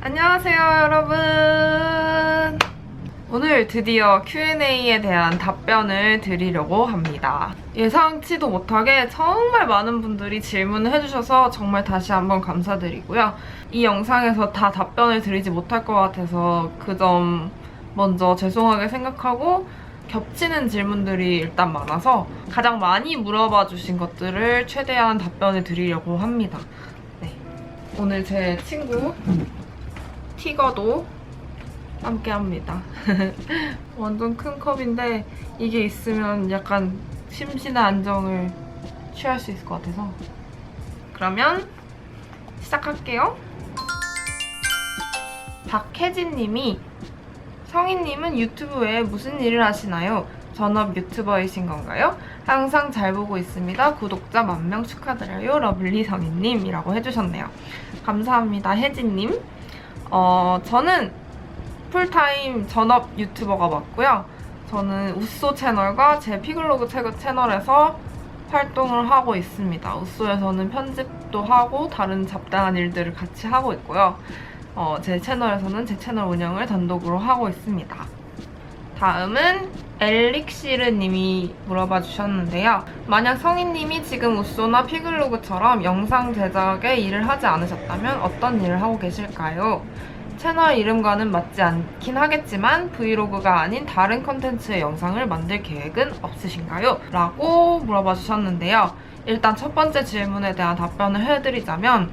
안녕하세요, 여러분. 오늘 드디어 Q&A에 대한 답변을 드리려고 합니다. 예상치도 못하게 정말 많은 분들이 질문을 해주셔서 정말 다시 한번 감사드리고요. 이 영상에서 다 답변을 드리지 못할 것 같아서 그 점 먼저 죄송하게 생각하고, 겹치는 질문들이 일단 많아서 가장 많이 물어봐 주신 것들을 최대한 답변을 드리려고 합니다. 네. 오늘 제 친구 티거도 함께 합니다. 완전 큰 컵인데 이게 있으면 약간 심신의 안정을 취할 수 있을 것 같아서. 그러면 시작할게요. 박혜진님이, 성희님은 유튜브 외에 무슨 일을 하시나요? 전업 유튜버이신 건가요? 항상 잘 보고 있습니다. 구독자 10,000명 축하드려요. 러블리 성희님이라고 해주셨네요. 감사합니다, 혜진님. 저는 풀타임 전업 유튜버가 맞고요. 저는 우쏘 채널과 제 피글로그 채널에서 활동을 하고 있습니다. 우쏘에서는 편집도 하고 다른 잡다한 일들을 같이 하고 있고요. 제 채널에서는 제 채널 운영을 단독으로 하고 있습니다. 다음은 엘릭시르님이 물어봐 주셨는데요. 만약 성희님이 지금 우쏘나 피글로그처럼 영상 제작에 일을 하지 않으셨다면 어떤 일을 하고 계실까요? 채널 이름과는 맞지 않긴 하겠지만 브이로그가 아닌 다른 컨텐츠의 영상을 만들 계획은 없으신가요? 라고 물어봐 주셨는데요. 일단 첫 번째 질문에 대한 답변을 해드리자면,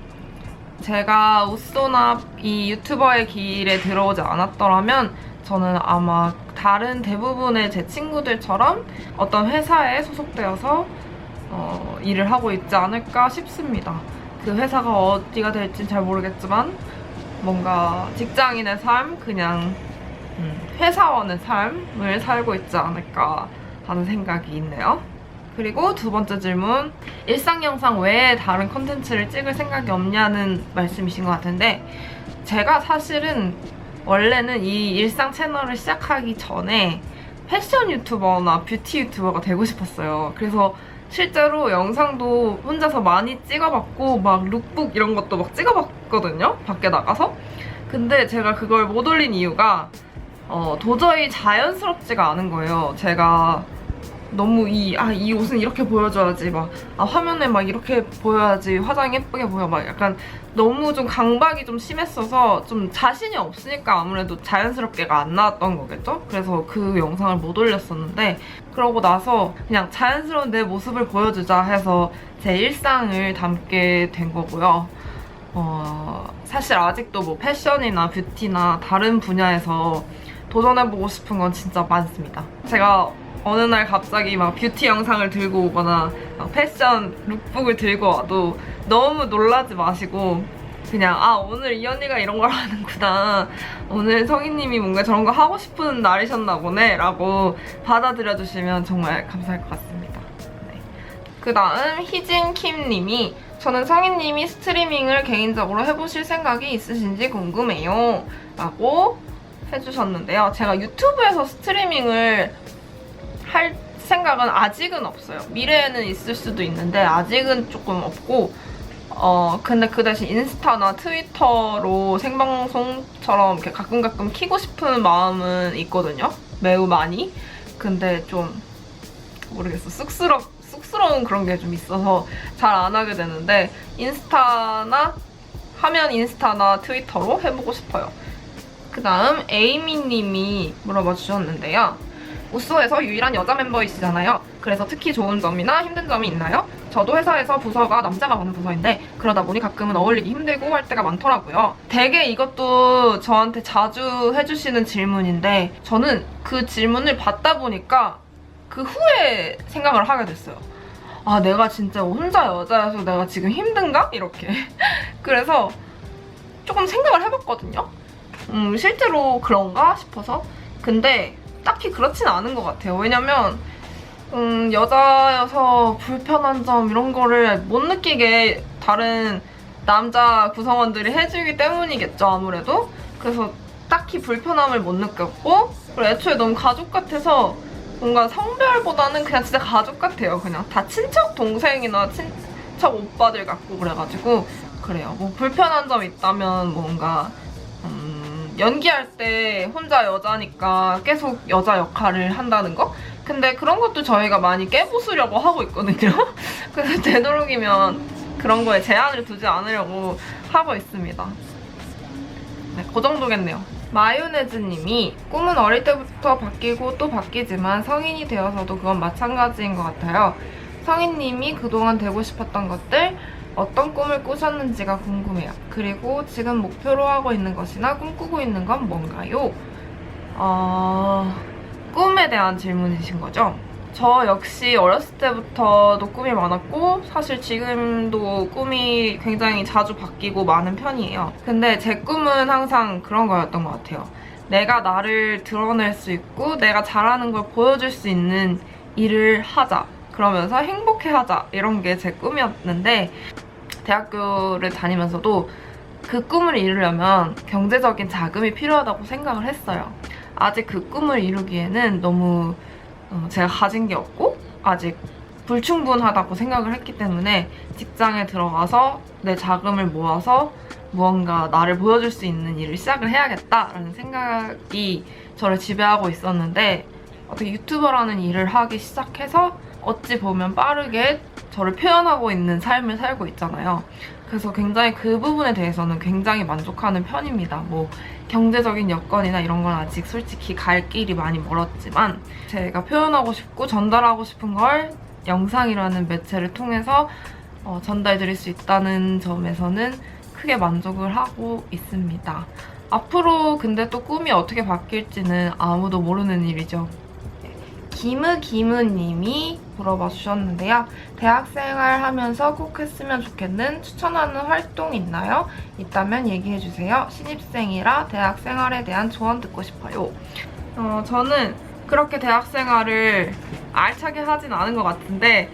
제가 우쏘나 이 유튜버의 길에 들어오지 않았더라면 저는 아마 다른 대부분의 제 친구들처럼 어떤 회사에 소속되어서 일을 하고 있지 않을까 싶습니다. 그 회사가 어디가 될진 잘 모르겠지만 뭔가 직장인의 삶, 그냥 회사원의 삶을 살고 있지 않을까 하는 생각이 있네요. 그리고 두 번째 질문, 일상 영상 외에 다른 컨텐츠를 찍을 생각이 없냐는 말씀이신 것 같은데, 제가 사실은 원래는 이 일상 채널을 시작하기 전에 패션 유튜버나 뷰티 유튜버가 되고 싶었어요. 그래서 실제로 영상도 혼자서 많이 찍어봤고 막 룩북 이런 것도 막 찍어봤거든요, 밖에 나가서. 근데 제가 그걸 못 올린 이유가 도저히 자연스럽지가 않은 거예요. 제가 너무 이 옷은 이렇게 보여줘야지, 화면에 막 이렇게 보여야지, 화장이 예쁘게 보여, 약간 너무 좀 강박이 좀 심했어서 좀 자신이 없으니까 아무래도 자연스럽게가 안 나왔던 거겠죠? 그래서 그 영상을 못 올렸었는데, 그러고 나서 그냥 자연스러운 내 모습을 보여주자 해서 제 일상을 담게 된 거고요. 사실 아직도 뭐 패션이나 뷰티나 다른 분야에서 도전해보고 싶은 건 진짜 많습니다. 제가 어느 날 갑자기 막 뷰티 영상을 들고 오거나 패션 룩북을 들고 와도 너무 놀라지 마시고 그냥 오늘 이 언니가 이런 걸 하는구나, 오늘 성희님이 뭔가 저런 거 하고 싶은 날이셨나 보네 라고 받아들여주시면 정말 감사할 것 같습니다. 네. 그 다음 희진킴님이, 저는 성희님이 스트리밍을 개인적으로 해보실 생각이 있으신지 궁금해요 라고 해주셨는데요. 제가 유튜브에서 스트리밍을 할 생각은 아직은 없어요. 미래에는 있을 수도 있는데 아직은 조금 없고, 근데 그 대신 인스타나 트위터로 생방송처럼 이렇게 가끔 키고 싶은 마음은 있거든요. 매우 많이. 근데 좀 모르겠어. 쑥스러운 그런 게 좀 있어서 잘 안 하게 되는데, 인스타나 트위터로 해보고 싶어요. 그 다음 에이미님이 물어봐 주셨는데요. 우쏘에서 유일한 여자 멤버이시잖아요. 그래서 특히 좋은 점이나 힘든 점이 있나요? 저도 회사에서 부서가 남자가 많은 부서인데 그러다 보니 가끔은 어울리기 힘들고 할 때가 많더라고요. 되게 이것도 저한테 자주 해주시는 질문인데, 저는 그 질문을 받다 보니까 그 후에 생각을 하게 됐어요. 내가 진짜 혼자 여자여서 내가 지금 힘든가? 이렇게. 그래서 조금 생각을 해봤거든요. 실제로 그런가 싶어서. 근데 딱히 그렇진 않은 것 같아요. 왜냐면 여자여서 불편한 점 이런 거를 못 느끼게 다른 남자 구성원들이 해주기 때문이겠죠, 아무래도. 그래서 딱히 불편함을 못 느꼈고, 그리고 애초에 너무 가족 같아서 뭔가 성별보다는 그냥 진짜 가족 같아요. 그냥 다 친척 동생이나 친척 오빠들 같고, 그래가지고 그래요. 뭐 불편한 점 있다면 뭔가 연기할 때 혼자 여자니까 계속 여자 역할을 한다는 거? 근데 그런 것도 저희가 많이 깨부수려고 하고 있거든요. 그래서 되도록이면 그런 거에 제한을 두지 않으려고 하고 있습니다. 네, 그 정도겠네요. 마요네즈님이 꿈은 어릴 때부터 바뀌고 또 바뀌지만 성인이 되어서도 그건 마찬가지인 것 같아요. 성인님이 그동안 되고 싶었던 것들, 어떤 꿈을 꾸셨는지가 궁금해요. 그리고 지금 목표로 하고 있는 것이나 꿈꾸고 있는 건 뭔가요? 꿈에 대한 질문이신 거죠? 저 역시 어렸을 때부터도 꿈이 많았고 사실 지금도 꿈이 굉장히 자주 바뀌고 많은 편이에요. 근데 제 꿈은 항상 그런 거였던 것 같아요. 내가 나를 드러낼 수 있고 내가 잘하는 걸 보여줄 수 있는 일을 하자. 그러면서 행복해하자. 이런 게 제 꿈이었는데 대학교를 다니면서도 그 꿈을 이루려면 경제적인 자금이 필요하다고 생각을 했어요. 아직 그 꿈을 이루기에는 너무 제가 가진 게 없고 아직 불충분하다고 생각을 했기 때문에 직장에 들어가서 내 자금을 모아서 무언가 나를 보여줄 수 있는 일을 시작을 해야겠다라는 생각이 저를 지배하고 있었는데 어떻게 유튜버라는 일을 하기 시작해서 어찌 보면 빠르게 저를 표현하고 있는 삶을 살고 있잖아요. 그래서 굉장히 그 부분에 대해서는 굉장히 만족하는 편입니다. 뭐 경제적인 여건이나 이런 건 아직 솔직히 갈 길이 많이 멀었지만 제가 표현하고 싶고 전달하고 싶은 걸 영상이라는 매체를 통해서 전달드릴 수 있다는 점에서는 크게 만족을 하고 있습니다. 앞으로 근데 또 꿈이 어떻게 바뀔지는 아무도 모르는 일이죠. 김우님이 물어봐 주셨는데요. 대학생활 하면서 꼭 했으면 좋겠는 추천하는 활동 있나요? 있다면 얘기해주세요. 신입생이라 대학생활에 대한 조언 듣고 싶어요. 저는 그렇게 대학생활을 알차게 하진 않은 것 같은데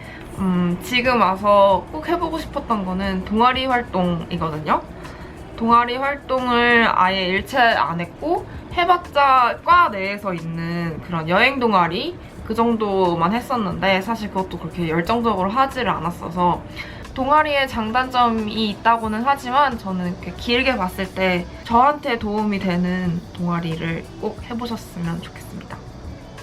지금 와서 꼭 해보고 싶었던 거는 동아리 활동이거든요. 동아리 활동을 아예 일체 안 했고 해봤자 과 내에서 있는 그런 여행 동아리 그 정도만 했었는데 사실 그것도 그렇게 열정적으로 하지를 않았어서 동아리에 장단점이 있다고는 하지만 저는 이렇게 길게 봤을 때 저한테 도움이 되는 동아리를 꼭 해보셨으면 좋겠습니다.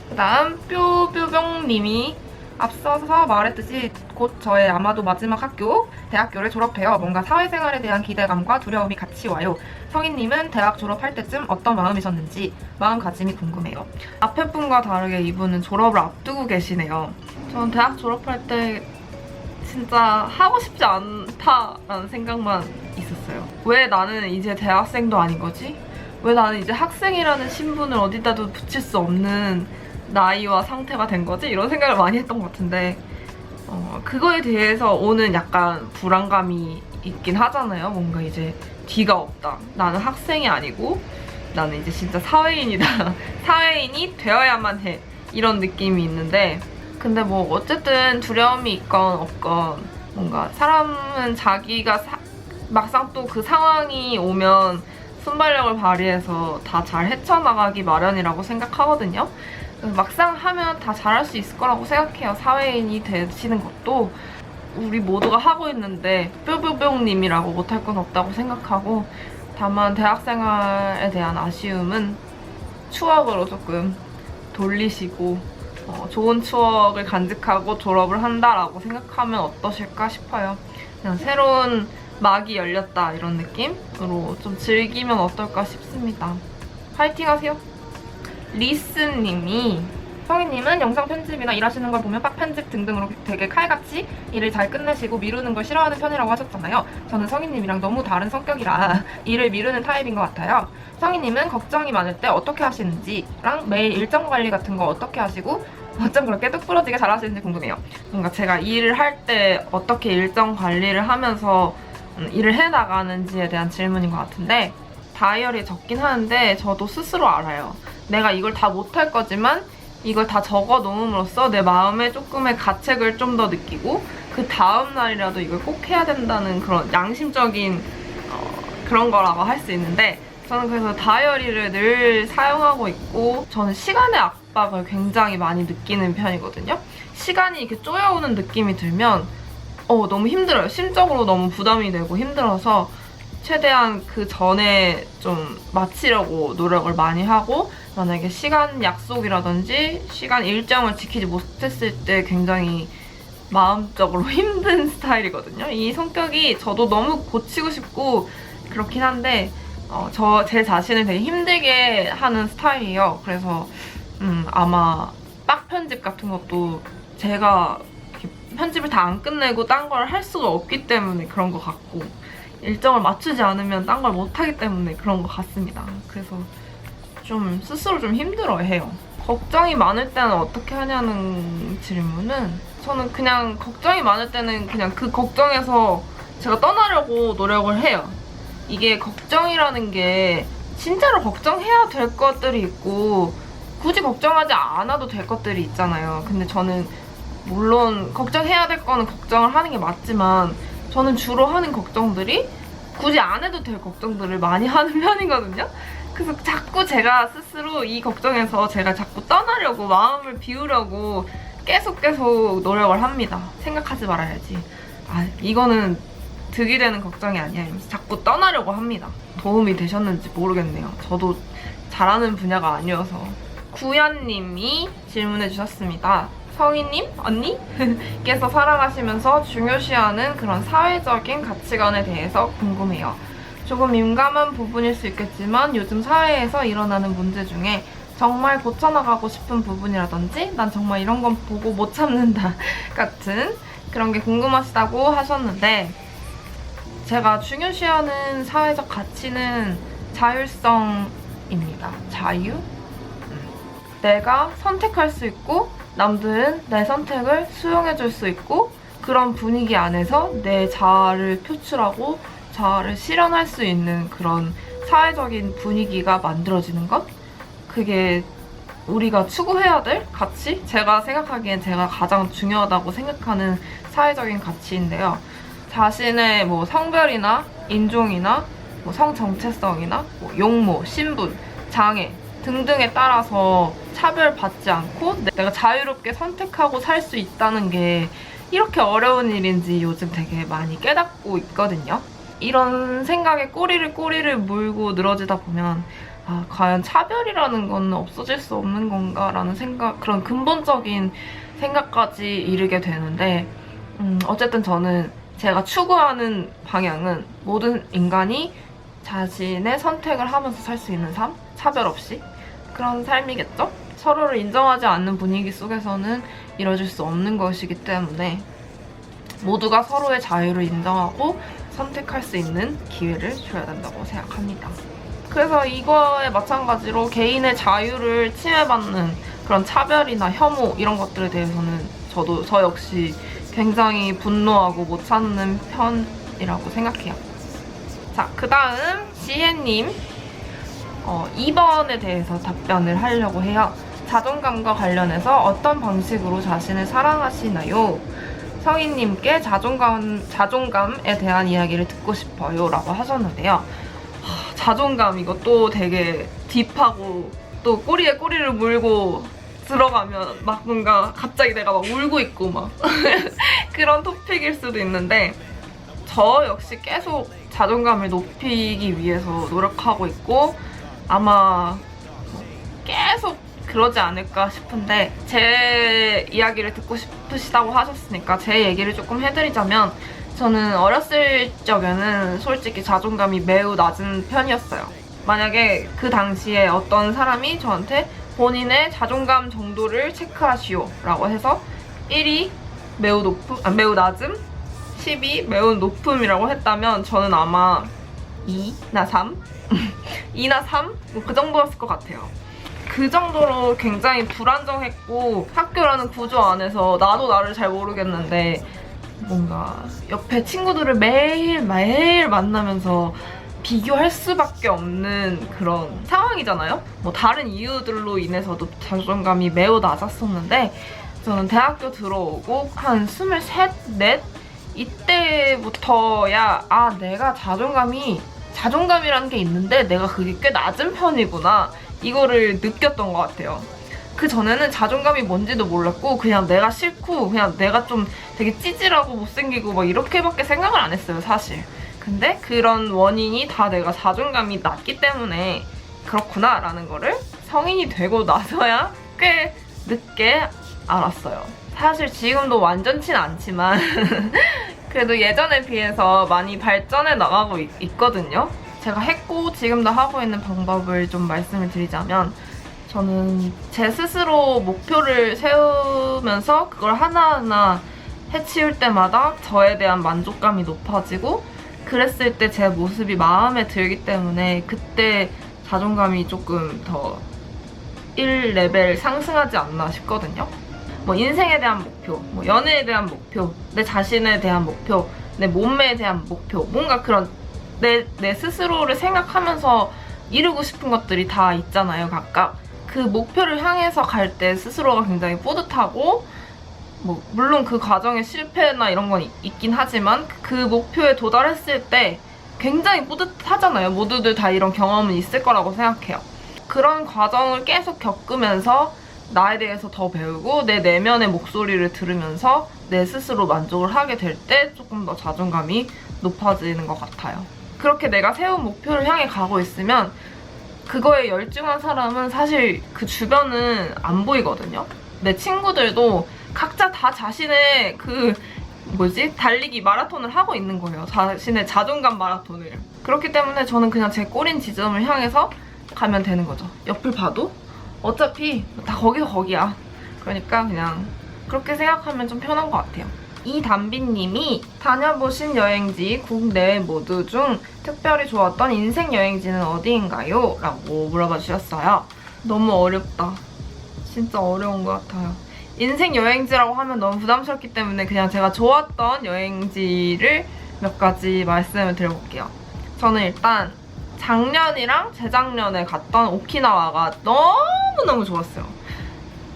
그다음 뾰뾰병님이 앞서서 말했듯이 곧 저의 아마도 마지막 학교, 대학교를 졸업해요. 뭔가 사회생활에 대한 기대감과 두려움이 같이 와요. 성인님은 대학 졸업할 때쯤 어떤 마음이셨는지 마음가짐이 궁금해요. 앞에 분과 다르게 이분은 졸업을 앞두고 계시네요. 전 대학 졸업할 때 진짜 하고 싶지 않다라는 생각만 있었어요. 왜 나는 이제 대학생도 아닌 거지? 왜 나는 이제 학생이라는 신분을 어디다도 붙일 수 없는 나이와 상태가 된 거지? 이런 생각을 많이 했던 것 같은데 그거에 대해서 오는 약간 불안감이 있긴 하잖아요. 뭔가 이제 뒤가 없다. 나는 학생이 아니고 나는 이제 진짜 사회인이다. 사회인이 되어야만 해. 이런 느낌이 있는데 근데 뭐 어쨌든 두려움이 있건 없건 뭔가 사람은 자기가 막상 또 그 상황이 오면 순발력을 발휘해서 다 잘 헤쳐나가기 마련이라고 생각하거든요. 막상 하면 다 잘할 수 있을 거라고 생각해요. 사회인이 되시는 것도 우리 모두가 하고 있는데 뿅뿅뿅님이라고 못할 건 없다고 생각하고 다만 대학생활에 대한 아쉬움은 추억으로 조금 돌리시고 좋은 추억을 간직하고 졸업을 한다라고 생각하면 어떠실까 싶어요. 그냥 새로운 막이 열렸다 이런 느낌으로 좀 즐기면 어떨까 싶습니다. 파이팅 하세요! 리스님이 성희님은 영상 편집이나 일하시는 걸 보면 빡 편집 등등으로 되게 칼같이 일을 잘 끝내시고 미루는 걸 싫어하는 편이라고 하셨잖아요. 저는 성희님이랑 너무 다른 성격이라 일을 미루는 타입인 것 같아요. 성희님은 걱정이 많을 때 어떻게 하시는지랑 매일 일정 관리 같은 거 어떻게 하시고 어쩜 그렇게 똑부러지게 잘 하시는지 궁금해요. 뭔가 제가 일을 할 때 어떻게 일정 관리를 하면서 일을 해나가는지에 대한 질문인 것 같은데 다이어리에 적긴 하는데 저도 스스로 알아요. 내가 이걸 다 못할 거지만 이걸 다 적어 놓음으로써 내 마음에 조금의 가책을 좀 더 느끼고 그 다음 날이라도 이걸 꼭 해야 된다는 그런 양심적인 그런 거라고 할 수 있는데 저는 그래서 다이어리를 늘 사용하고 있고 저는 시간의 압박을 굉장히 많이 느끼는 편이거든요. 시간이 이렇게 쪼여오는 느낌이 들면 너무 힘들어요. 심적으로 너무 부담이 되고 힘들어서 최대한 그 전에 좀 마치려고 노력을 많이 하고, 만약에 시간 약속이라든지 시간 일정을 지키지 못했을 때 굉장히 마음적으로 힘든 스타일이거든요. 이 성격이 저도 너무 고치고 싶고 그렇긴 한데 제 자신을 되게 힘들게 하는 스타일이에요. 그래서 아마 빡 편집 같은 것도 제가 편집을 다 안 끝내고 딴 걸 할 수가 없기 때문에 그런 것 같고, 일정을 맞추지 않으면 딴 걸 못하기 때문에 그런 것 같습니다. 그래서 좀 스스로 좀 힘들어해요. 걱정이 많을 때는 어떻게 하냐는 질문은, 저는 그냥 걱정이 많을 때는 그냥 그 걱정에서 제가 떠나려고 노력을 해요. 이게 걱정이라는 게 진짜로 걱정해야 될 것들이 있고 굳이 걱정하지 않아도 될 것들이 있잖아요. 근데 저는 물론 걱정해야 될 거는 걱정을 하는 게 맞지만, 저는 주로 하는 걱정들이 굳이 안 해도 될 걱정들을 많이 하는 편이거든요. 그래서 자꾸 제가 스스로 이 걱정에서 제가 자꾸 떠나려고, 마음을 비우려고 계속 노력을 합니다. 생각하지 말아야지. 이거는 득이 되는 걱정이 아니야. 자꾸 떠나려고 합니다. 도움이 되셨는지 모르겠네요. 저도 잘하는 분야가 아니어서. 구연님이 질문해 주셨습니다. 성희님, 언니께서 살아가시면서 중요시하는 그런 사회적인 가치관에 대해서 궁금해요. 조금 민감한 부분일 수 있겠지만 요즘 사회에서 일어나는 문제 중에 정말 고쳐나가고 싶은 부분이라든지 난 정말 이런 건 보고 못 참는다 같은 그런 게 궁금하시다고 하셨는데, 제가 중요시하는 사회적 가치는 자율성입니다. 자유? 내가 선택할 수 있고 남들은 내 선택을 수용해줄 수 있고, 그런 분위기 안에서 내 자아를 표출하고 자아를 실현할 수 있는 그런 사회적인 분위기가 만들어지는 것? 그게 우리가 추구해야 될 가치? 제가 생각하기엔 제가 가장 중요하다고 생각하는 사회적인 가치인데요. 자신의 성별이나 인종이나 성 정체성이나 용모, 신분, 장애 등등에 따라서 차별받지 않고 내가 자유롭게 선택하고 살 수 있다는 게 이렇게 어려운 일인지 요즘 되게 많이 깨닫고 있거든요. 이런 생각에 꼬리를 물고 늘어지다 보면 과연 차별이라는 건 없어질 수 없는 건가라는 생각, 그런 근본적인 생각까지 이르게 되는데, 어쨌든 저는 제가 추구하는 방향은 모든 인간이 자신의 선택을 하면서 살 수 있는 삶? 차별 없이? 그런 삶이겠죠? 서로를 인정하지 않는 분위기 속에서는 이뤄질 수 없는 것이기 때문에 모두가 서로의 자유를 인정하고 선택할 수 있는 기회를 줘야 된다고 생각합니다. 그래서 이거에 마찬가지로 개인의 자유를 침해받는 그런 차별이나 혐오 이런 것들에 대해서는 저 역시 굉장히 분노하고 못 참는 편이라고 생각해요. 자, 그 다음 지혜님 2번에 대해서 답변을 하려고 해요. 자존감과 관련해서 어떤 방식으로 자신을 사랑하시나요? 성희님께 자존감에 대한 이야기를 듣고 싶어요 라고 하셨는데요. 자존감, 이것도 되게 딥하고 또 꼬리에 꼬리를 물고 들어가면 막 뭔가 갑자기 내가 막 울고 있고 막 그런 토픽일 수도 있는데, 저 역시 계속 자존감을 높이기 위해서 노력하고 있고 아마 계속 그러지 않을까 싶은데, 제 이야기를 듣고 싶으시다고 하셨으니까 제 얘기를 조금 해드리자면, 저는 어렸을 적에는 솔직히 자존감이 매우 낮은 편이었어요. 만약에 그 당시에 어떤 사람이 저한테 본인의 자존감 정도를 체크하시오 라고 해서 1이 매우 낮음, 10이 매우 높음이라고 했다면 저는 아마 2나 3? 2나 3? 그 정도였을 것 같아요. 그 정도로 굉장히 불안정했고, 학교라는 구조 안에서 나도 나를 잘 모르겠는데 뭔가 옆에 친구들을 매일 만나면서 비교할 수밖에 없는 그런 상황이잖아요. 다른 이유들로 인해서도 자존감이 매우 낮았었는데, 저는 대학교 들어오고 한 23, 4 이때부터야 내가 자존감이라는 게 있는데 내가 그게 꽤 낮은 편이구나, 이거를 느꼈던 것 같아요. 그 전에는 자존감이 뭔지도 몰랐고 그냥 내가 싫고 그냥 내가 좀 되게 찌질하고 못생기고 막 이렇게밖에 생각을 안 했어요, 사실. 근데 그런 원인이 다 내가 자존감이 낮기 때문에 그렇구나 라는 거를 성인이 되고 나서야 꽤 늦게 알았어요. 사실 지금도 완전치는 않지만 그래도 예전에 비해서 많이 발전해 나가고 있거든요. 제가 했고 지금도 하고 있는 방법을 좀 말씀을 드리자면, 저는 제 스스로 목표를 세우면서 그걸 하나하나 해치울 때마다 저에 대한 만족감이 높아지고, 그랬을 때 제 모습이 마음에 들기 때문에 그때 자존감이 조금 더 1레벨 상승하지 않나 싶거든요. 뭐 인생에 대한 목표, 뭐 연애에 대한 목표, 내 자신에 대한 목표, 내 몸매에 대한 목표, 뭔가 그런 내 스스로를 생각하면서 이루고 싶은 것들이 다 있잖아요, 각각. 그 목표를 향해서 갈 때 스스로가 굉장히 뿌듯하고, 뭐 물론 그 과정에 실패나 이런 건 있긴 하지만 그 목표에 도달했을 때 굉장히 뿌듯하잖아요. 모두들 다 이런 경험은 있을 거라고 생각해요. 그런 과정을 계속 겪으면서 나에 대해서 더 배우고 내 내면의 목소리를 들으면서 내 스스로 만족을 하게 될 때 조금 더 자존감이 높아지는 것 같아요. 그렇게 내가 세운 목표를 향해 가고 있으면 그거에 열중한 사람은 사실 그 주변은 안 보이거든요. 내 친구들도 각자 다 자신의 달리기 마라톤을 하고 있는 거예요. 자신의 자존감 마라톤을. 그렇기 때문에 저는 그냥 제 꼬린 지점을 향해서 가면 되는 거죠. 옆을 봐도 어차피 다 거기서 거기야. 그러니까 그냥 그렇게 생각하면 좀 편한 것 같아요. 이담비님이 다녀보신 여행지 국내 모두 중 특별히 좋았던 인생 여행지는 어디인가요? 라고 물어봐 주셨어요. 너무 어렵다. 진짜 어려운 것 같아요. 인생 여행지라고 하면 너무 부담스럽기 때문에 그냥 제가 좋았던 여행지를 몇 가지 말씀을 드려볼게요. 저는 일단 작년이랑 재작년에 갔던 오키나와가 너무너무 좋았어요.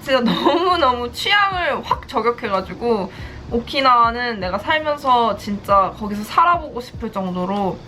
진짜 너무너무 취향을 확 저격해가지고 오키나와는 내가 살면서 진짜 거기서 살아보고 싶을 정도로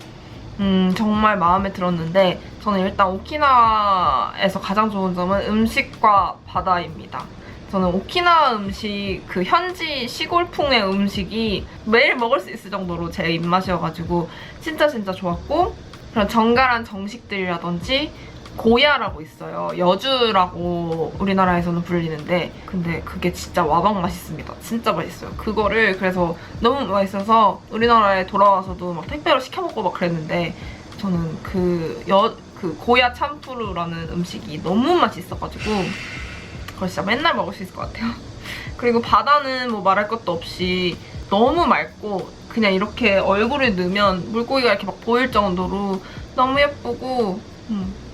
정말 마음에 들었는데, 저는 일단 오키나와에서 가장 좋은 점은 음식과 바다입니다. 저는 오키나와 음식, 그 현지 시골풍의 음식이 매일 먹을 수 있을 정도로 제 입맛이어가지고 진짜 좋았고, 그런 정갈한 정식들이라든지 고야라고 있어요. 여주라고 우리나라에서는 불리는데, 근데 그게 진짜 와박 맛있습니다. 진짜 맛있어요. 그거를 그래서 너무 맛있어서 우리나라에 돌아와서도 막 택배로 시켜 먹고 막 그랬는데, 저는 그 고야 참푸르라는 음식이 너무 맛있어가지고 그걸 진짜 맨날 먹을 수 있을 것 같아요. 그리고 바다는 뭐 말할 것도 없이 너무 맑고 그냥 이렇게 얼굴을 넣으면 물고기가 이렇게 막 보일 정도로 너무 예쁘고,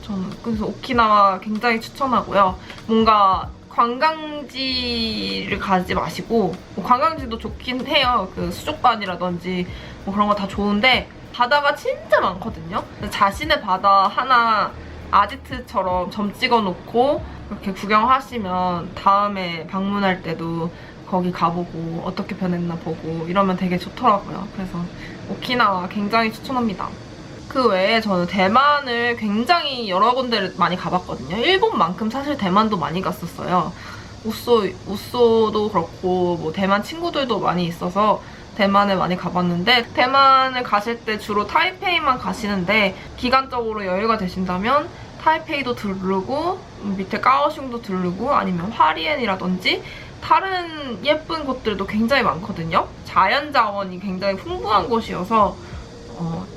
저는 그래서 오키나와 굉장히 추천하고요. 뭔가 관광지를 가지 마시고, 뭐 관광지도 좋긴 해요. 그 수족관이라든지 뭐 그런 거 다 좋은데 바다가 진짜 많거든요. 자신의 바다 하나 아지트처럼 점 찍어놓고 이렇게 구경하시면 다음에 방문할 때도 거기 가보고 어떻게 변했나 보고 이러면 되게 좋더라고요. 그래서 오키나와 굉장히 추천합니다. 그 외에 저는 대만을 굉장히 여러 군데를 많이 가봤거든요. 일본만큼 사실 대만도 많이 갔었어요. 우쏘도 그렇고 뭐 대만 친구들도 많이 있어서 대만에 많이 가봤는데, 대만을 가실 때 주로 타이페이만 가시는데 기간적으로 여유가 되신다면 타이페이도 들르고 밑에 까오슝도 들르고 아니면 화리엔이라든지 다른 예쁜 곳들도 굉장히 많거든요. 자연자원이 굉장히 풍부한 곳이어서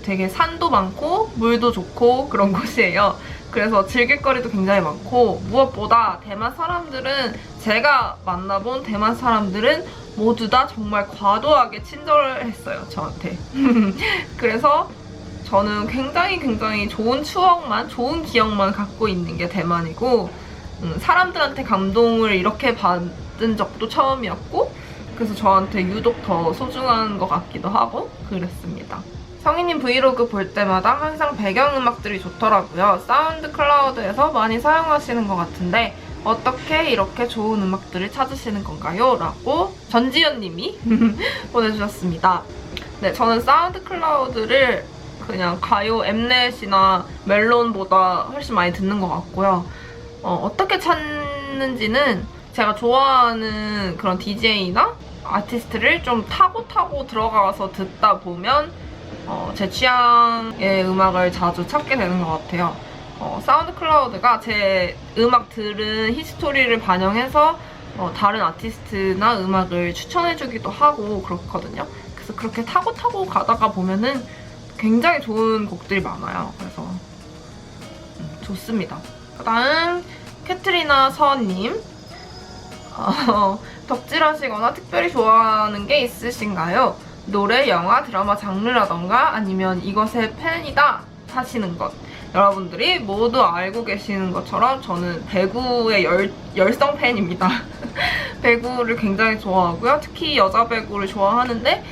되게 산도 많고 물도 좋고 그런 곳이에요. 그래서 즐길 거리도 굉장히 많고, 무엇보다 대만 사람들은, 제가 만나본 대만 사람들은 모두 다 정말 과도하게 친절했어요, 저한테. 그래서 저는 굉장히 좋은 추억만, 좋은 기억만 갖고 있는 게 대만이고, 사람들한테 감동을 이렇게 받은 적도 처음이었고, 그래서 저한테 유독 더 소중한 것 같기도 하고 그랬습니다. 성인님 브이로그 볼 때마다 항상 배경음악들이 좋더라고요. 사운드 클라우드에서 많이 사용하시는 것 같은데 어떻게 이렇게 좋은 음악들을 찾으시는 건가요? 라고 전지현님이 보내주셨습니다. 네, 저는 사운드 클라우드를 그냥 가요 엠넷이나 멜론보다 훨씬 많이 듣는 것 같고요. 어떻게 찾는지는 제가 좋아하는 그런 DJ나 아티스트를 좀 타고 들어가서 듣다 보면 제 취향의 음악을 자주 찾게 되는 것 같아요. 사운드 클라우드가 제 음악 들은 히스토리를 반영해서 다른 아티스트나 음악을 추천해주기도 하고 그렇거든요. 그래서 그렇게 타고 가다가 보면은 굉장히 좋은 곡들이 많아요. 그래서 좋습니다. 그다음 캐트리나 서님, 덕질하시거나 특별히 좋아하는 게 있으신가요? 노래, 영화, 드라마 장르라던가 아니면 이것의 팬이다 하시는 것. 여러분들이 모두 알고 계시는 것처럼 저는 배구의 열성 팬입니다. 배구를 굉장히 좋아하고요. 특히 여자 배구를 좋아하는데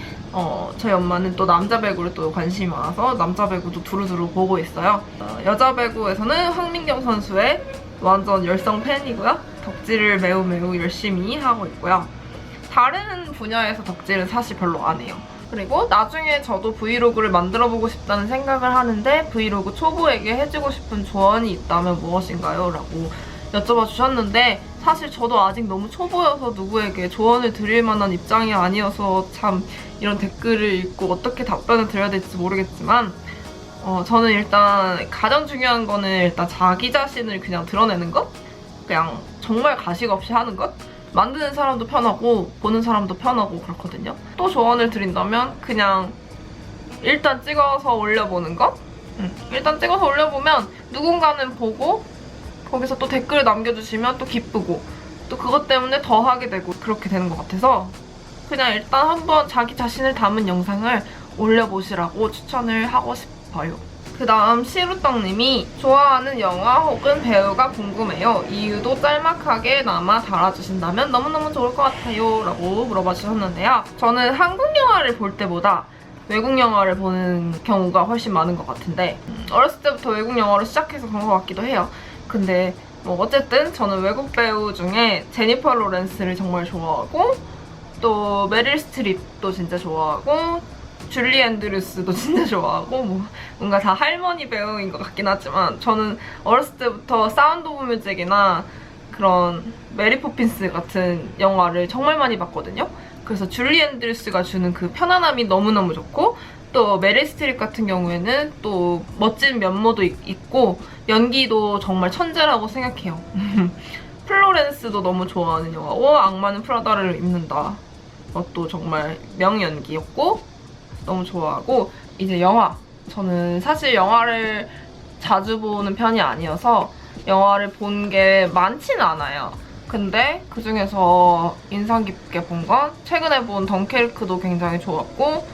저희 엄마는 또 남자 배구를 또 관심이 많아서 남자 배구도 두루두루 보고 있어요. 여자 배구에서는 황민경 선수의 완전 열성 팬이고요. 덕질을 매우 열심히 하고 있고요. 다른 분야에서 덕질은 사실 별로 안 해요. 그리고 나중에 저도 브이로그를 만들어보고 싶다는 생각을 하는데 브이로그 초보에게 해주고 싶은 조언이 있다면 무엇인가요? 라고 여쭤봐 주셨는데 사실 저도 아직 너무 초보여서 누구에게 조언을 드릴 만한 입장이 아니어서 참 이런 댓글을 읽고 어떻게 답변을 드려야 될지 모르겠지만 저는 일단 가장 중요한 거는 일단 자기 자신을 그냥 드러내는 것? 그냥 정말 가식 없이 하는 것? 만드는 사람도 편하고 보는 사람도 편하고 그렇거든요. 또 조언을 드린다면 그냥 일단 찍어서 올려보는 것? 일단 찍어서 올려보면 누군가는 보고 거기서 또 댓글을 남겨주시면 또 기쁘고 또 그것 때문에 더 하게 되고 그렇게 되는 것 같아서 그냥 일단 한번 자기 자신을 담은 영상을 올려보시라고 추천을 하고 싶어요. 그 다음 시루떡님이 좋아하는 영화 혹은 배우가 궁금해요. 이유도 짤막하게 남아 달아주신다면 너무너무 좋을 것 같아요. 라고 물어봐 주셨는데요. 저는 한국 영화를 볼 때보다 외국 영화를 보는 경우가 훨씬 많은 것 같은데 어렸을 때부터 외국 영화로 시작해서 그런 것 같기도 해요. 근데 뭐 어쨌든 저는 외국 배우 중에 제니퍼 로렌스를 정말 좋아하고 또 메릴 스트립도 진짜 좋아하고 줄리 앤드류스도 진짜 좋아하고 뭐 뭔가 다 할머니 배우인 것 같긴 하지만 저는 어렸을 때부터 사운드 오브 뮤직이나 그런 메리 포핀스 같은 영화를 정말 많이 봤거든요. 그래서 줄리 앤드류스가 주는 그 편안함이 너무너무 좋고 또 메릴 스트립 같은 경우에는 또 멋진 면모도 있고 연기도 정말 천재라고 생각해요. 플로렌스도 너무 좋아하는 영화고 악마는 프라다를 입는다. 그것도 정말 명연기였고 너무 좋아하고 이제 영화. 저는 사실 영화를 자주 보는 편이 아니어서 영화를 본 게 많지는 않아요. 근데 그중에서 인상 깊게 본 건 최근에 본 덩케르크도 굉장히 좋았고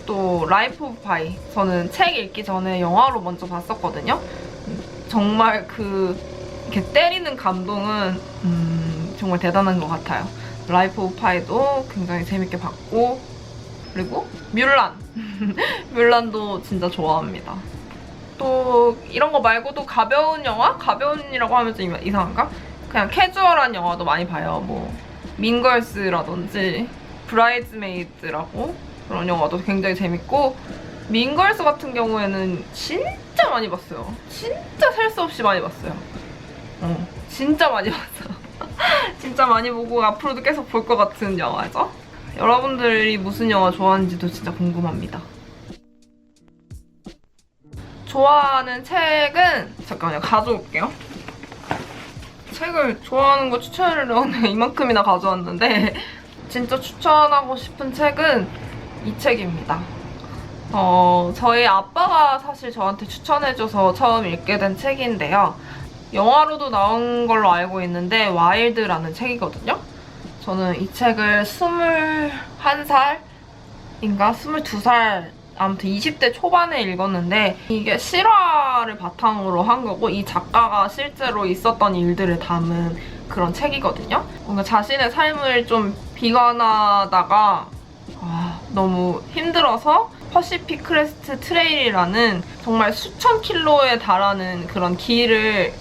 또 라이프 오브 파이. 저는 책 읽기 전에 영화로 먼저 봤었거든요. 정말 이렇게 때리는 감동은 정말 대단한 것 같아요. 라이프 오브 파이도 굉장히 재밌게 봤고 그리고 뮬란. 뮬란도 진짜 좋아합니다. 또 이런 거 말고도 가벼운 영화? 가벼운이라고 하면 좀 이상한가? 그냥 캐주얼한 영화도 많이 봐요. 뭐 민걸스라든지 브라이드메이드라고 그런 영화도 굉장히 재밌고 민걸스 같은 경우에는 진짜 많이 봤어요. 진짜 셀 수 없이 많이 봤어요. 진짜 많이 봤어요. 진짜 많이 보고 앞으로도 계속 볼 것 같은 영화죠. 여러분들이 무슨 영화 좋아하는지도 진짜 궁금합니다. 좋아하는 책은 잠깐만요. 가져올게요. 책을 좋아하는 거 추천하려고 이만큼이나 가져왔는데 진짜 추천하고 싶은 책은 이 책입니다. 저희 아빠가 사실 저한테 추천해줘서 처음 읽게 된 책인데요. 영화로도 나온 걸로 알고 있는데 와일드라는 책이거든요. 저는 이 책을 21살인가 22살 아무튼 20대 초반에 읽었는데 이게 실화를 바탕으로 한 거고 이 작가가 실제로 있었던 일들을 담은 그런 책이거든요. 뭔가 자신의 삶을 좀 비관하다가 너무 힘들어서 퍼시픽 크레스트 트레일이라는 정말 수천 킬로에 달하는 그런 길을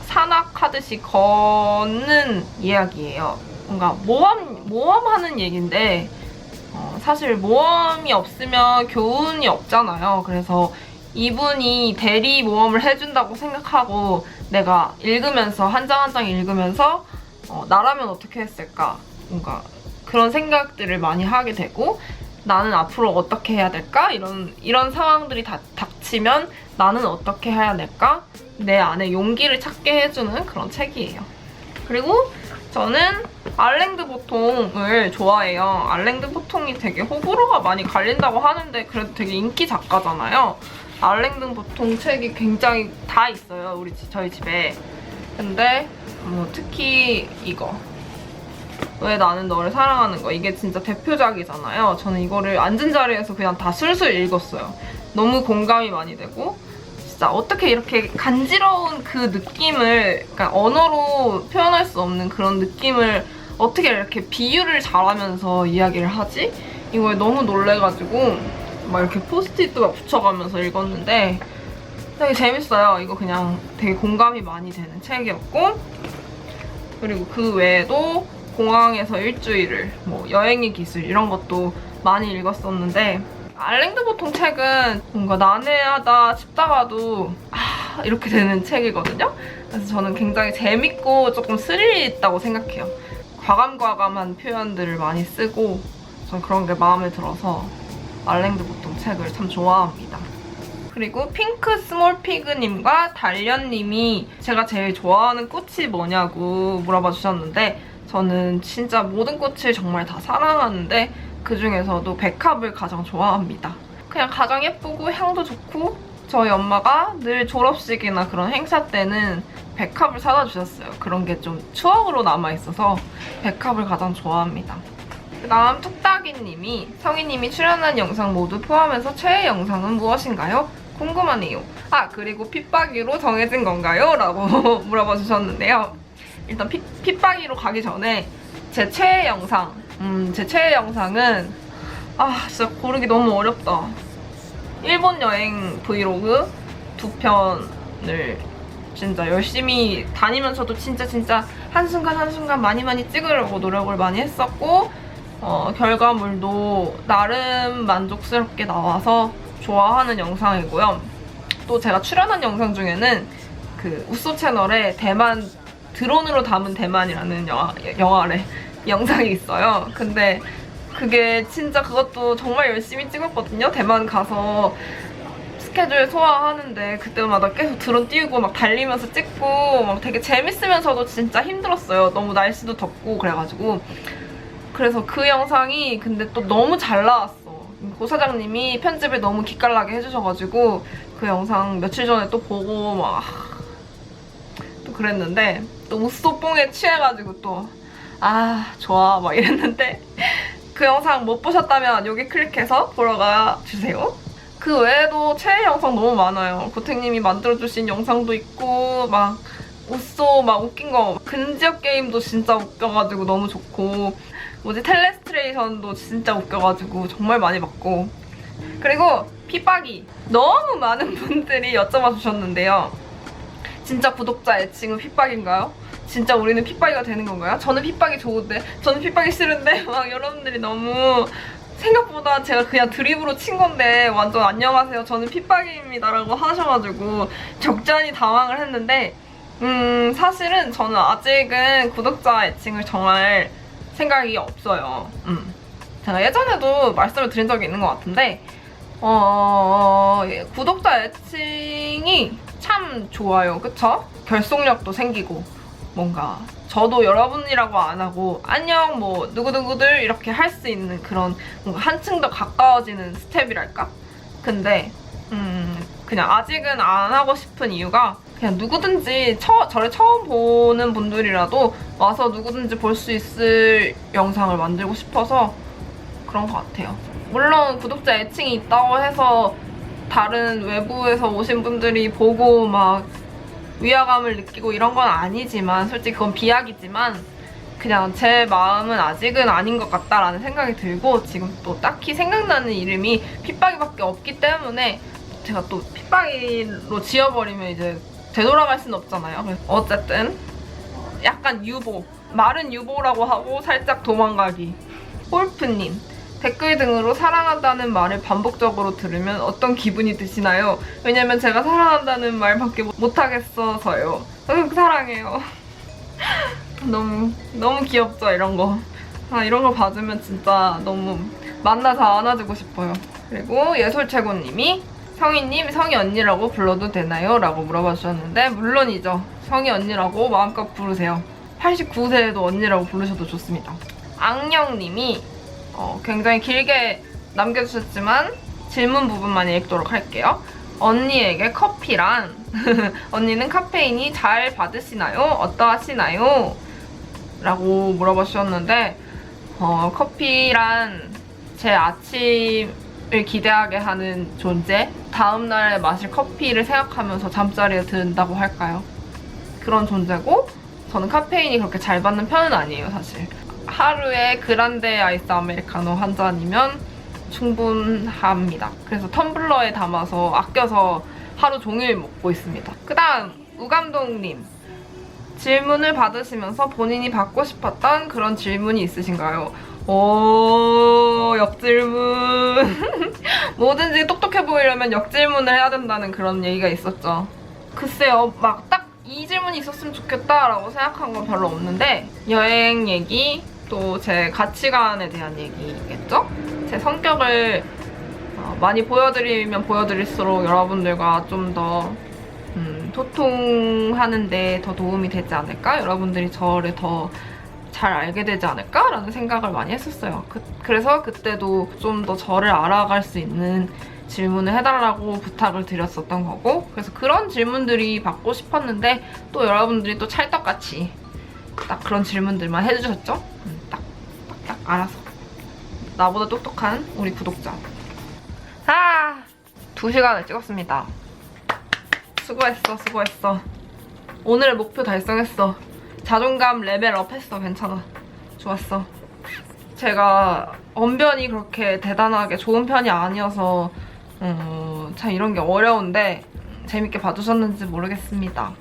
산악하듯이 걷는 이야기예요. 뭔가 모험하는 얘기인데 사실 모험이 없으면 교훈이 없잖아요. 그래서 이분이 대리 모험을 해준다고 생각하고 내가 읽으면서 한 장 한 장 읽으면서 나라면 어떻게 했을까 뭔가 그런 생각들을 많이 하게 되고 나는 앞으로 어떻게 해야 될까? 이런 상황들이 닥치면 나는 어떻게 해야 될까? 내 안에 용기를 찾게 해주는 그런 책이에요. 그리고 저는 알랭드 보통을 좋아해요. 알랭드 보통이 되게 호불호가 많이 갈린다고 하는데 그래도 되게 인기 작가잖아요. 알랭드 보통 책이 굉장히 다 있어요. 저희 집에. 근데 특히 이거. 왜 나는 너를 사랑하는 거. 이게 진짜 대표작이잖아요. 저는 이거를 앉은 자리에서 그냥 다 술술 읽었어요. 너무 공감이 많이 되고 진짜 어떻게 이렇게 간지러운 그 느낌을, 그러니까 언어로 표현할 수 없는 그런 느낌을 어떻게 이렇게 비유를 잘하면서 이야기를 하지? 이거에 너무 놀래가지고 막 이렇게 포스트잇도 막 붙여가면서 읽었는데 되게 재밌어요. 이거 그냥 되게 공감이 많이 되는 책이었고, 그리고 그 외에도 공항에서 일주일을, 뭐 여행의 기술 이런 것도 많이 읽었었는데, 알랭드 보통 책은 뭔가 난해하다 싶다가도 이렇게 되는 책이거든요. 그래서 저는 굉장히 재밌고 조금 스릴이 있다고 생각해요. 과감한 표현들을 많이 쓰고 전 그런 게 마음에 들어서 알랭드 보통 책을 참 좋아합니다. 그리고 핑크 스몰 피그님과 달련님이 제가 제일 좋아하는 꽃이 뭐냐고 물어봐 주셨는데, 저는 진짜 모든 꽃을 정말 다 사랑하는데 그 중에서도 백합을 가장 좋아합니다. 그냥 가장 예쁘고 향도 좋고, 저희 엄마가 늘 졸업식이나 그런 행사 때는 백합을 사다 주셨어요. 그런 게 좀 추억으로 남아있어서 백합을 가장 좋아합니다. 그 다음 뚝딱이님이 성희님이 출연한 영상 모두 포함해서 최애 영상은 무엇인가요? 궁금하네요. 그리고 핏박이로 정해진 건가요? 라고 물어봐 주셨는데요. 일단 핏박이로 가기 전에 제 최애 영상은 진짜 고르기 너무 어렵다. 일본 여행 브이로그 2편을 진짜 열심히 다니면서도 진짜 한순간 많이 찍으려고 노력을 많이 했었고, 결과물도 나름 만족스럽게 나와서 좋아하는 영상이고요. 또 제가 출연한 영상 중에는 그 우소 채널에 드론으로 담은 대만이라는 영상이 있어요. 근데 그게 진짜 그것도 정말 열심히 찍었거든요. 대만 가서 스케줄 소화하는데 그때마다 계속 드론 띄우고 막 달리면서 찍고 막 되게 재밌으면서도 진짜 힘들었어요. 너무 날씨도 덥고 그래가지고. 그래서 그 영상이 근데 또 너무 잘 나왔어. 고 사장님이 편집을 너무 기깔나게 해주셔가지고 그 영상 며칠 전에 또 보고 막 또 그랬는데, 또 우소뽕에 취해가지고 또 좋아 막 이랬는데 그 영상 못 보셨다면 여기 클릭해서 보러 가주세요. 그 외에도 최애 영상 너무 많아요. 고택님이 만들어주신 영상도 있고, 막 우소 막 웃긴 거, 근지역 게임도 진짜 웃겨가지고 너무 좋고, 텔레스트레이션도 진짜 웃겨가지고 정말 많이 봤고, 그리고 핏박이 너무 많은 분들이 여쭤봐 주셨는데요. 진짜 구독자 애칭은 핏박인가요? 진짜 우리는 핏박이가 되는 건가요? 저는 핏박이 좋은데, 저는 핏박이 싫은데, 막 여러분들이 너무 생각보다 제가 그냥 드립으로 친 건데 완전 안녕하세요 저는 핏박이입니다 라고 하셔가지고 적잖이 당황을 했는데, 사실은 저는 아직은 구독자 애칭을 정할 생각이 없어요. 제가 예전에도 말씀을 드린 적이 있는 것 같은데, 구독자 애칭이 참 좋아요. 그쵸? 결속력도 생기고, 뭔가 저도 여러분이라고 안 하고 안녕 뭐 누구누구들 이렇게 할 수 있는 그런 뭔가 한층 더 가까워지는 스텝이랄까? 근데 그냥 아직은 안 하고 싶은 이유가, 그냥 누구든지 저를 처음 보는 분들이라도 와서 누구든지 볼 수 있을 영상을 만들고 싶어서 그런 것 같아요. 물론 구독자 애칭이 있다고 해서 다른 외부에서 오신 분들이 보고 막 위화감을 느끼고 이런 건 아니지만, 솔직히 그건 비약이지만 그냥 제 마음은 아직은 아닌 것 같다라는 생각이 들고, 지금 또 딱히 생각나는 이름이 핏박이밖에 없기 때문에, 제가 또 핏박이로 지어버리면 이제 되돌아갈 수는 없잖아요. 그래서 어쨌든 약간 유보, 마른 유보라고 하고 살짝 도망가기. 홀프님, 댓글 등으로 사랑한다는 말을 반복적으로 들으면 어떤 기분이 드시나요? 왜냐면 제가 사랑한다는 말밖에 못하겠어서요. 사랑해요. 너무 귀엽죠, 이런 거. 이런 거 받으면 진짜 너무 만나서 안아주고 싶어요. 그리고 예솔최고님이 성희님, 성희 언니라고 불러도 되나요? 라고 물어봐 주셨는데 물론이죠. 성희 언니라고 마음껏 부르세요. 89세에도 언니라고 부르셔도 좋습니다. 악령님이 굉장히 길게 남겨주셨지만 질문 부분만 읽도록 할게요. 언니에게 커피란? 언니는 카페인이 잘 받으시나요? 어떠하시나요? 라고 물어봐 주셨는데 커피란 제 아침을 기대하게 하는 존재? 다음날에 마실 커피를 생각하면서 잠자리에 든다고 할까요? 그런 존재고 저는 카페인이 그렇게 잘 받는 편은 아니에요, 사실. 하루에 그란데 아이스 아메리카노 한 잔이면 충분합니다. 그래서 텀블러에 담아서 아껴서 하루 종일 먹고 있습니다. 그 다음 우감동님, 질문을 받으시면서 본인이 받고 싶었던 그런 질문이 있으신가요? 오, 역질문. 뭐든지 똑똑해 보이려면 역질문을 해야 된다는 그런 얘기가 있었죠. 글쎄요, 막 딱 이 질문이 있었으면 좋겠다라고 생각한 건 별로 없는데 여행 얘기, 또 제 가치관에 대한 얘기겠죠? 제 성격을 많이 보여드리면 보여드릴수록 여러분들과 좀 더 소통하는데 더 도움이 되지 않을까? 여러분들이 저를 더 잘 알게 되지 않을까라는 생각을 많이 했었어요. 그래서 그때도 좀 더 저를 알아갈 수 있는 질문을 해달라고 부탁을 드렸었던 거고, 그래서 그런 질문들이 받고 싶었는데 또 여러분들이 또 찰떡같이 딱 그런 질문들만 해주셨죠? 딱 알아서. 나보다 똑똑한 우리 구독자. 2시간을 찍었습니다. 수고했어. 오늘의 목표 달성했어. 자존감 레벨업 했어. 괜찮아. 좋았어. 제가 언변이 그렇게 대단하게 좋은 편이 아니어서 참 이런 게 어려운데 재밌게 봐주셨는지 모르겠습니다.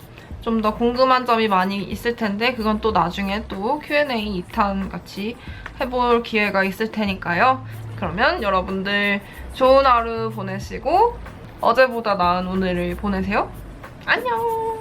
좀 더 궁금한 점이 많이 있을 텐데 그건 또 나중에 또 Q&A 2탄 같이 해볼 기회가 있을 테니까요. 그러면 여러분들 좋은 하루 보내시고 어제보다 나은 오늘을 보내세요. 안녕!